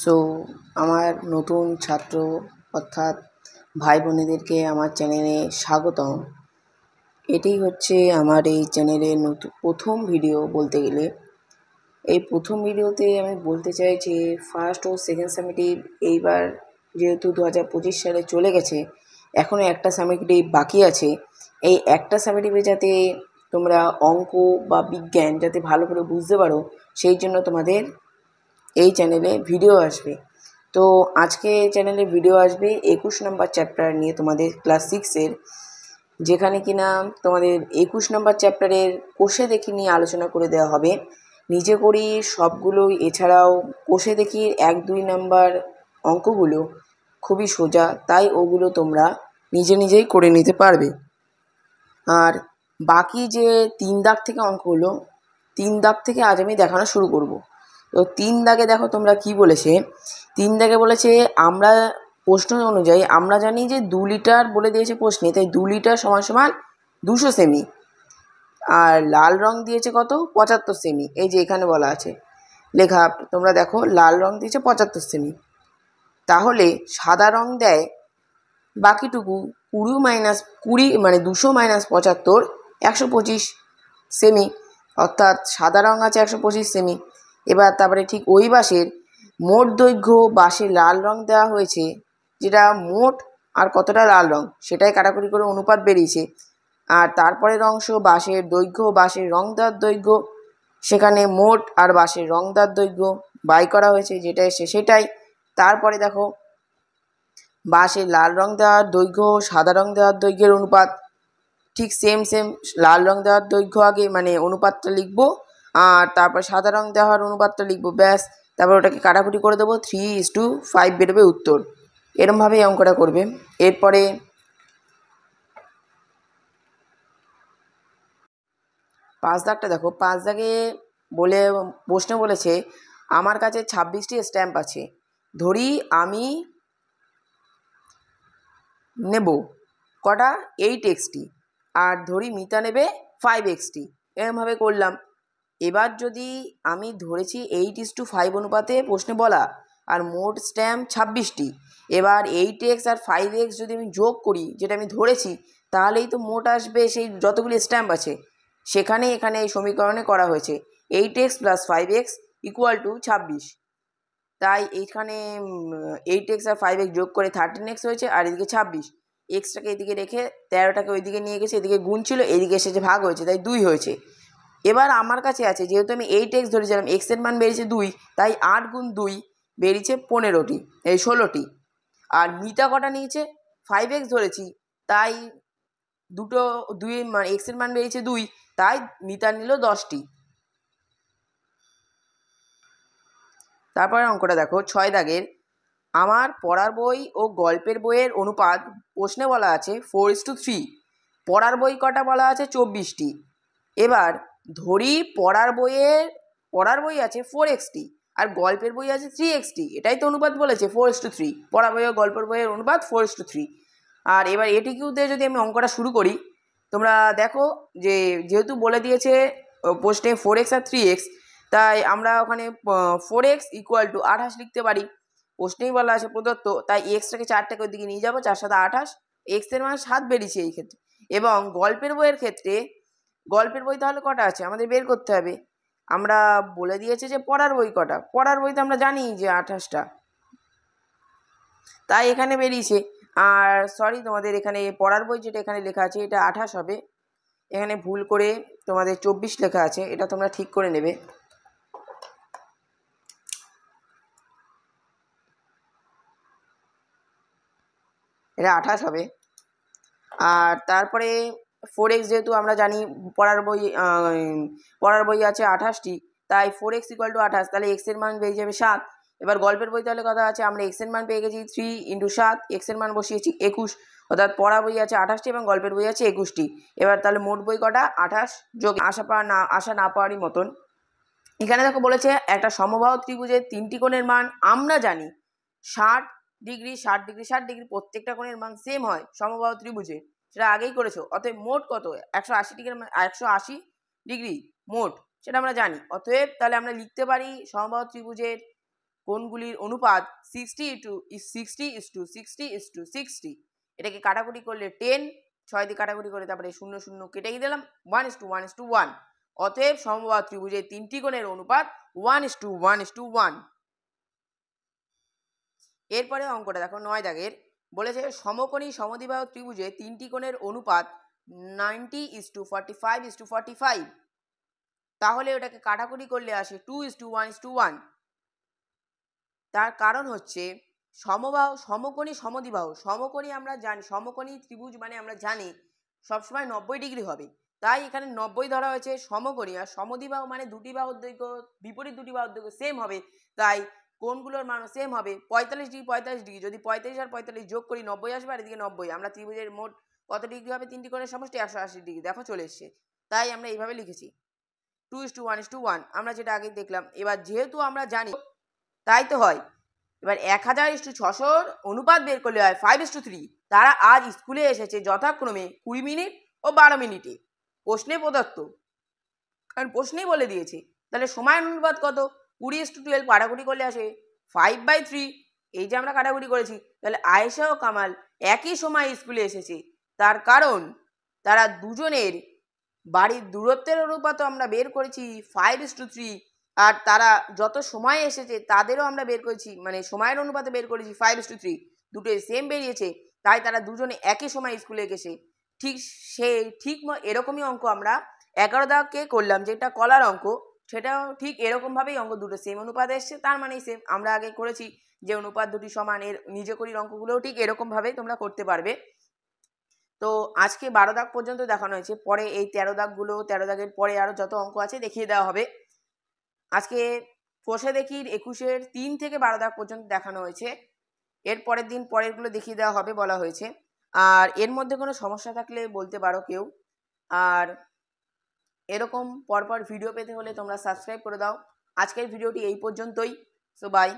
So আমার নতুন ছাত্র অর্থাৎ ভাই বোনেদেরকে আমার চ্যানেলে স্বাগতম। এটি হচ্ছে আমার এই চ্যানেলের নতুন প্রথম ভিডিও বলতে গেলে। এই প্রথম ভিডিওতে আমি বলতে চাই যে ফার্স্ট ও সেকেন্ড সামেটিভ এইবার যেহেতু 2025 সালে চলে গেছে, এখনও একটা সামেটিভ বাকি আছে। এই একটা সামেটিভে যাতে তোমরা অঙ্ক বা বিজ্ঞান যাতে ভালো করে বুঝতে পারো, সেই জন্য তোমাদের এই চ্যানেলে ভিডিও আসবে। তো আজকে চ্যানেলে ভিডিও আসবে 21 নম্বর চ্যাপ্টার নিয়ে, তোমাদের ক্লাস 6-এর, যেখানে কিনা তোমাদের 21 নম্বর চ্যাপ্টারের কোষে দেখি নিয়ে আলোচনা করে দেওয়া হবে। নিজে করি সবগুলো, এছাড়াও কোষে দেখি 1-2 নম্বর অঙ্কগুলো খুবই সোজা, তাই ওগুলো তোমরা নিজেই করে নিতে পারবে। আর বাকি যে 3 দাগ থেকে অঙ্কগুলো, 3 দাগ থেকে আজ আমি দেখানো শুরু করব। তো 3 দাগে দেখো তোমরা কি বলেছে। 3 দাগে বলেছে আমরা প্রশ্ন অনুযায়ী আমরা জানি যে 2 লিটার বলে দিয়েছে প্রশ্নে, তাই 2 লিটার সমান সমান 200 সেমি। আর লাল রং দিয়েছে কত, 75 সেমি। এই যে এখানে বলা আছে লেখা, তোমরা দেখো লাল রং দিয়েছে 75 সেমি। তাহলে সাদা রং দেয় বাকিটুকু 20 মানে 200 - 75 125 সেমি, অর্থাৎ সাদা রং আছে 125 সেমি। এবার তারপরে ঠিক ওই বাঁশের মোট দৈর্ঘ্য, বাঁশের লাল রং দেওয়া হয়েছে, যেটা মোট আর কতটা লাল রং সেটাই কাটাকুটি করে অনুপাত বেরিয়েছে। আর তারপরের অংশ বাঁশের দৈর্ঘ্য, বাঁশের রং দেওয়ার দৈর্ঘ্য, সেখানে মোট আর বাঁশের রং দেওয়ার দৈর্ঘ্য বাই করা হয়েছে, যেটা এসে সেটাই। তারপরে দেখো বাঁশের লাল রং দেওয়ার দৈর্ঘ্য, সাদা রং দেওয়ার দৈর্ঘ্যের অনুপাত ঠিক সেম। লাল রং দেওয়ার দৈর্ঘ্য আগে মানে অনুপাতটা লিখবো, আর তারপর সাদা রং দেওয়ার অনুপাতটা লিখবো, ব্যাস। তারপর ওটাকে কাটাকুটি করে দেবো, 3:5 বেরোবে উত্তর। এরমভাবেই অঙ্কটা করবে। এরপরে 5 দাগটা দেখো। 5 দাগে বলে প্রশ্ন বলেছে আমার কাছে 26টি স্ট্যাম্প আছে, ধরি আমি নেব কটা, 8x আর ধরি মিতা নেবে 5x। এরমভাবে করলাম। এবার যদি আমি ধরেছি 8:5 অনুপাতে প্রশ্নে বলা, আর মোট স্ট্যাম্প 26টি, এবার 8x আর 5x যদি আমি যোগ করি, যেটা আমি ধরেছি, তাহলেই তো মোট আসবে সেই যতগুলি স্ট্যাম্প আছে। সেখানে এখানে এই সমীকরণে করা হয়েছে 8x + 5x = 26। তাই এইখানে 8x আর 5x যোগ করে 13x হয়েছে, আর এদিকে 26। এক্সটাকে এদিকে রেখে 13টাকে ওইদিকে নিয়ে গেছে, এদিকে গুণ ছিল, এদিকে এসেছে ভাগ হয়েছে, তাই 2 হয়েছে। এবার আমার কাছে আছে, যেহেতু আমি 8x ধরেছিলাম, এক্সের মান বেরিয়েছে 2, তাই 8 × 2 বেরিয়েছে 15টি, এই 16টি। আর মিতা কটা নিয়েছে, 5x ধরেছি, তাই দুটো 2 মানে এক্সের মান বেরিয়েছে 2, তাই মিতা নিল 10টি। তারপরে অঙ্কটা দেখো 6 দাগের। আমার পড়ার বই ও গল্পের বইয়ের অনুপাত প্রশ্নে বলা আছে 4:3। পড়ার বই কটা বলা আছে 24টি। এবার ধরি পড়ার বই আছে 4x আর গল্পের বই আছে 3x। এটাই তো অনুপাত বলেছে 4:3। পড়ার বই ও গল্পের বইয়ের অনুপাত 4:3। আর এবার এটিকিউ দিয়ে যদি আমি অঙ্কটা শুরু করি, তোমরা দেখো যে যেহেতু বলে দিয়েছে প্রশ্নে 4x আর 3x, তাই আমরা ওখানে 4x = 28 লিখতে পারি। প্রশ্নেই বলা আছে প্রদত্ত, তাই এক্সটাকে 4টাকে ওইদিকে নিয়ে যাবো, 4 × 7 = 28। এক্সের মান 7 বেরিয়েছে এই ক্ষেত্রে। এবং গল্পের বইয়ের ক্ষেত্রে, গল্পের বই তাহলে কটা আছে আমাদের বের করতে হবে। আমরা বলে দিয়েছে যে পড়ার বই কটা, পড়ার বই তো আমরা জানি যে 28টা, তাই এখানে বেরিয়েছে। আর সরি, তোমাদের এখানে পড়ার বই যেটা এখানে লেখা আছে এটা 28 হবে, এখানে ভুল করে তোমাদের 24 লেখা আছে, এটা তোমরা ঠিক করে নেবে। এটা 28 হবে। আর তারপরে 4x, যেহেতু আমরা জানি পড়ার বই আছে 28টি, তাই 4x = 28, তাহলে এক্সের মান বেরিয়ে যাবে 7। এবার গল্পের বই তাহলে কথা আছে, আমরা এক্সের মান পেয়ে গেছি 3 × 7, এক্সের মান বসিয়েছি 21, অর্থাৎ পড়া বই আছে 28টি এবং গল্পের বই আছে 21টি। এবার তাহলে মোট বই কটা, 28 যোগ আশা না পাওয়ারই মতন। এখানে দেখো বলেছে একটা সমবাহু ত্রিভুজের 3টি কোণের মান আমরা জানি 60°, 60°, 60°, প্রত্যেকটা কোণের মান সেম হয় সমবাহু ত্রিভুজে, সেটা আগেই করেছো। অতএব মোট কত, 180° মোট, সেটা আমরা জানি। অতএব তাহলে আমরা লিখতে পারি সমবাহু ত্রিভুজের কোণগুলির অনুপাত 60:60:60:60। এটাকে কাটাকুটি করলে 10, 6 দিয়ে কাটাকুটি করে তারপরে 0 0 কেটেই দিলাম, 1:1:1। অতএব সমবাহু ত্রিভুজের তিনটি কোণের অনুপাত 1:1:1। এরপরে অঙ্কটা দেখো 9 দাগের বলেছে সমকোণী সমদ্বিবাহু ত্রিভুজে তিনটি কোণের অনুপাত 90:45:45। তাহলে ওটাকে কাটাকুটি করলে আসে 2:1:1। তার কারণ হচ্ছে সমকোণী সমদ্বিবাহু, সমকোণী আমরা জানি, সমকোণী ত্রিভুজ মানে আমরা জানি সবসময় 90 ডিগ্রি হবে, তাই এখানে 90 ধরা হয়েছে। সমকোণী আর সমদ্বিবাহু মানে দুটি বাহুর দৈর্ঘ্য বিপরীত দুটি বাহুর দৈর্ঘ্য সেম হবে, তাই কোণগুলোর মানও সেম হবে। 45 ডিগ্রি 45 ডিগ্রি, যদি 35 আর 45 যোগ করি 90 আসবে, আর এদিকে 90। আমরা ত্রিভুজের মোট কত ডিগ্রি হবে? তিনটি কোণের সমষ্টি 180 ডিগ্রি। দেখো চলে এসছে, তাই আমরা এইভাবে লিখেছি 2:1:1। আমরা যেটা আগে দেখলাম। এবার যেহেতু আমরা জানি তাই তো হয়। এবার 1000:600 অনুপাত বের করলে হয় 5:3। তারা আজ স্কুলে এসেছে যথাক্রমে 20 মিনিট ও 12 মিনিটে। প্রশ্নে প্রদত্ত, কারণ প্রশ্নেই বলে দিয়েছে। তাহলে সময়ের অনুপাত কত? 20:12 কাটাকুটি করলে আসে 5/3। এই যে আমরা কাটাকুটি করেছি, তাহলে আয়েশা ও কামাল একই সময় স্কুলে এসেছে। তার কারণ তারা দুজনের বাড়ির দূরত্বের অনুপাতও আমরা বের করেছি 5:3, আর তারা যত সময় এসেছে তাদেরও আমরা বের করেছি, মানে সময়ের অনুপাতে বের করেছি 5:3। দুটোই সেম বেরিয়েছে, তাই তারা দুজনে একই সময় স্কুলে গেছে। ঠিক এরকমই অঙ্ক আমরা 11 দাগকে করলাম, যেটা কলার অঙ্ক, সেটাও ঠিক এরকমভাবেই অঙ্ক দুটো সেম অনুপাতে এসছে, তার মানেই সেম। আমরা আগে করেছি যে অনুপাত দুটি সমান, এর নিজে করি অঙ্কগুলোও ঠিক এরকমভাবেই তোমরা করতে পারবে। তো আজকে 12 দাগ পর্যন্ত দেখানো হয়েছে, পরে এই 13 দাগের পরে আরও যত অঙ্ক আছে দেখিয়ে দেওয়া হবে। আজকে কোষে দেখির 21-এর 3 থেকে 12 দাগ পর্যন্ত দেখানো হয়েছে। এর পরের দিন পরেরগুলো দেখিয়ে দেওয়া হবে বলা হয়েছে। আর এর মধ্যে কোনো সমস্যা থাকলে বলতে পারো কেউ। আর এরকম পরপর ভিডিও পেতে হলে তোমরা সাবস্ক্রাইব করে দাও। আজকের ভিডিওটি এই পর্যন্তই। So by.